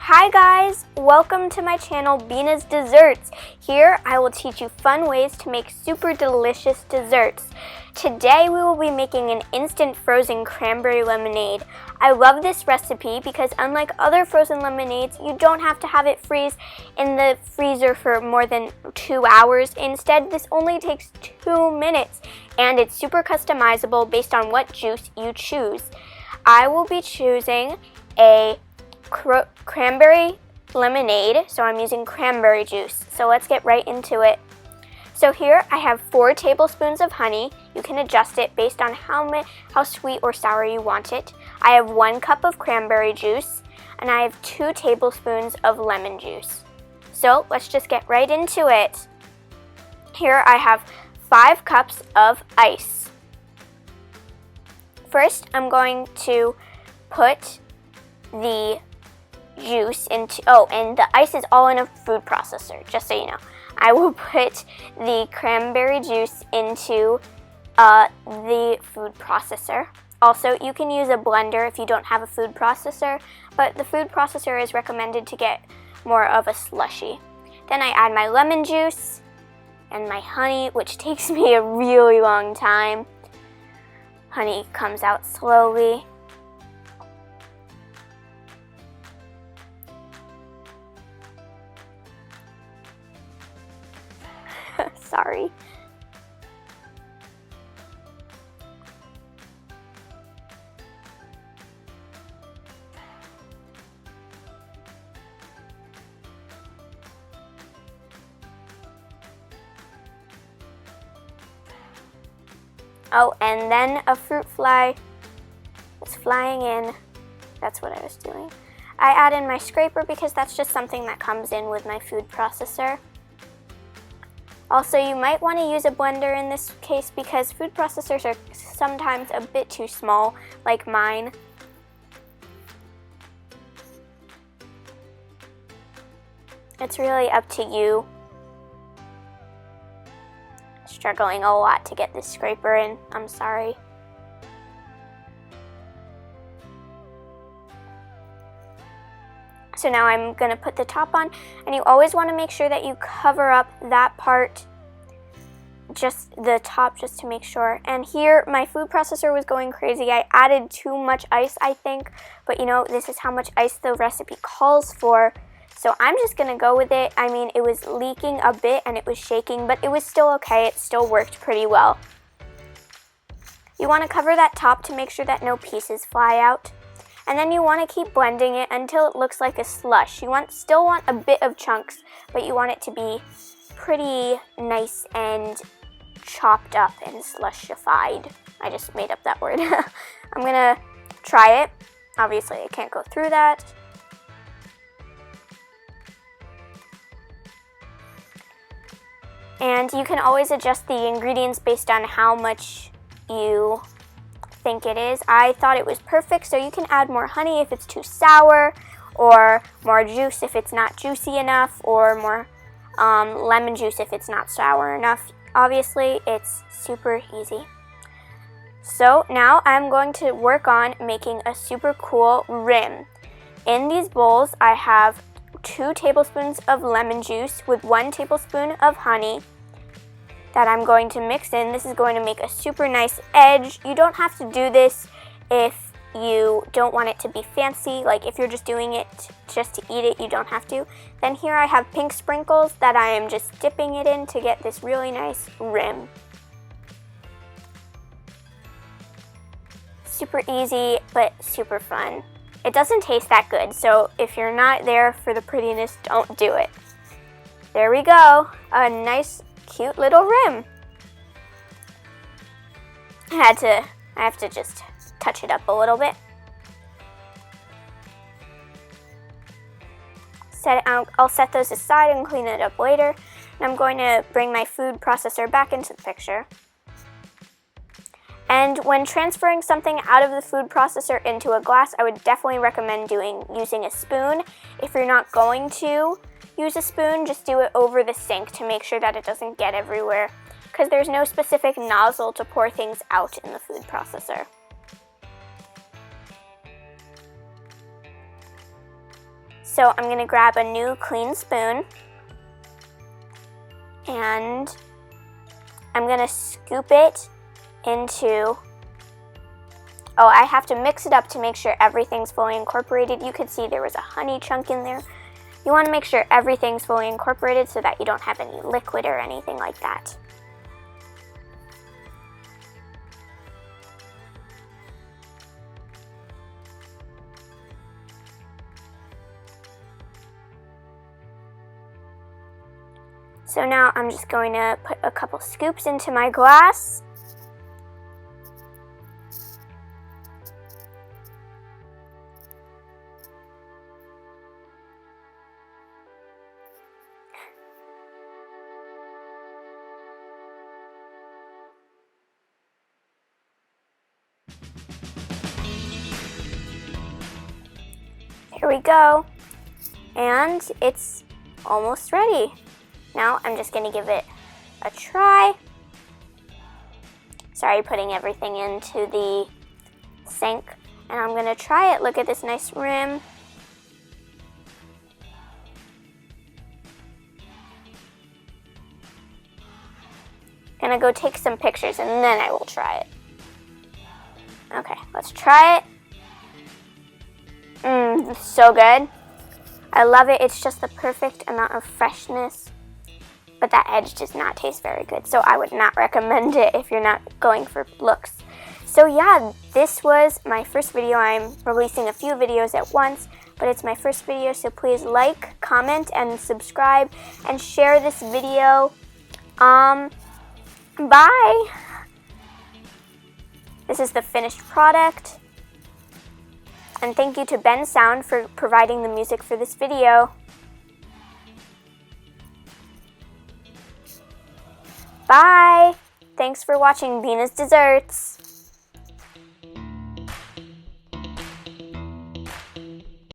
Hi guys, welcome to my channel Bina's Desserts. Here I will teach you fun ways to make super delicious desserts. Today we will be making an instant frozen cranberry lemonade. I love this recipe because unlike other frozen lemonades, you don't have to have it freeze in the freezer for more than 2 hours. Instead, this only takes 2 minutes and it's super customizable based on what juice you choose. I will be choosing a cranberry lemonade, so I'm using cranberry juice. So let's get right into it. So here I have 4 tablespoons of honey. You can adjust it based on how sweet or sour you want it. I have 1 cup of cranberry juice, and I have 2 tablespoons of lemon juice. So let's just get right into it. Here I have 5 cups of ice. First, I'm going to put the juice into, and the ice is all in a food processor, just so you know. I will put the cranberry juice into the food processor. Also, you can use a blender if you don't have a food processor, but the food processor is recommended to get more of a slushie. Then I add my lemon juice and my honey, which takes me a really long time. Honey comes out slowly. Sorry. Oh, and then a fruit fly is flying in. That's what I was doing. I add in my scraper because that's just something that comes in with my food processor. Also, you might want to use a blender in this case because food processors are sometimes a bit too small, like mine. It's really up to you. Struggling a lot to get this scraper in, I'm sorry. So now I'm going to put the top on, and you always want to make sure that you cover up that part, just the top, just to make sure. And here my food processor was going crazy. I added too much ice, I think, but you know, this is how much ice the recipe calls for. So I'm just going to go with it. I mean, it was leaking a bit and it was shaking, but it was still okay. It still worked pretty well. You want to cover that top to make sure that no pieces fly out. And then you want to keep blending it until it looks like a slush. You still want a bit of chunks, but you want it to be pretty nice and chopped up and slushified. I just made up that word. I'm going to try it. Obviously, I can't go through that. And you can always adjust the ingredients based on how much you think it is. I thought it was perfect, so you can add more honey if it's too sour, or more juice if it's not juicy enough, or more lemon juice if it's not sour enough. Obviously, it's super easy. So now I'm going to work on making a super cool rim. In these bowls, I have 2 tablespoons of lemon juice with 1 tablespoon of honey that I'm going to mix in. This is going to make a super nice edge. You don't have to do this if you don't want it to be fancy. Like if you're just doing it just to eat it, you don't have to. Then here I have pink sprinkles that I am just dipping it in to get this really nice rim. Super easy, but super fun. It doesn't taste that good, so if you're not there for the prettiness, don't do it. There we go, a nice cute little rim. I have to just touch it up a little bit. I'll set those aside and clean it up later. And I'm going to bring my food processor back into the picture. And when transferring something out of the food processor into a glass, I would definitely recommend using a spoon. If you're not going to use a spoon, just do it over the sink to make sure that it doesn't get everywhere, because there's no specific nozzle to pour things out in the food processor. So I'm going to grab a new clean spoon and I'm going to scoop it into, I have to mix it up to make sure everything's fully incorporated. You could see there was a honey chunk in there. You want to make sure everything's fully incorporated so that you don't have any liquid or anything like that. So now I'm just going to put a couple scoops into my glass. Here we go. And it's almost ready. Now I'm just going to give it a try. Sorry, putting everything into the sink. And I'm going to try it. Look at this nice rim. Gonna go take some pictures and then I will try it. Okay, let's try it. It's so good. I love it. It's just the perfect amount of freshness. But that edge does not taste very good, so I would not recommend it if you're not going for looks. So yeah, this was my first video. I'm releasing a few videos at once, but it's my first video, so please like, comment, and subscribe, and share this video. Bye! This is the finished product. And thank you to Ben Sound for providing the music for this video. Bye! Thanks for watching Bina's Desserts.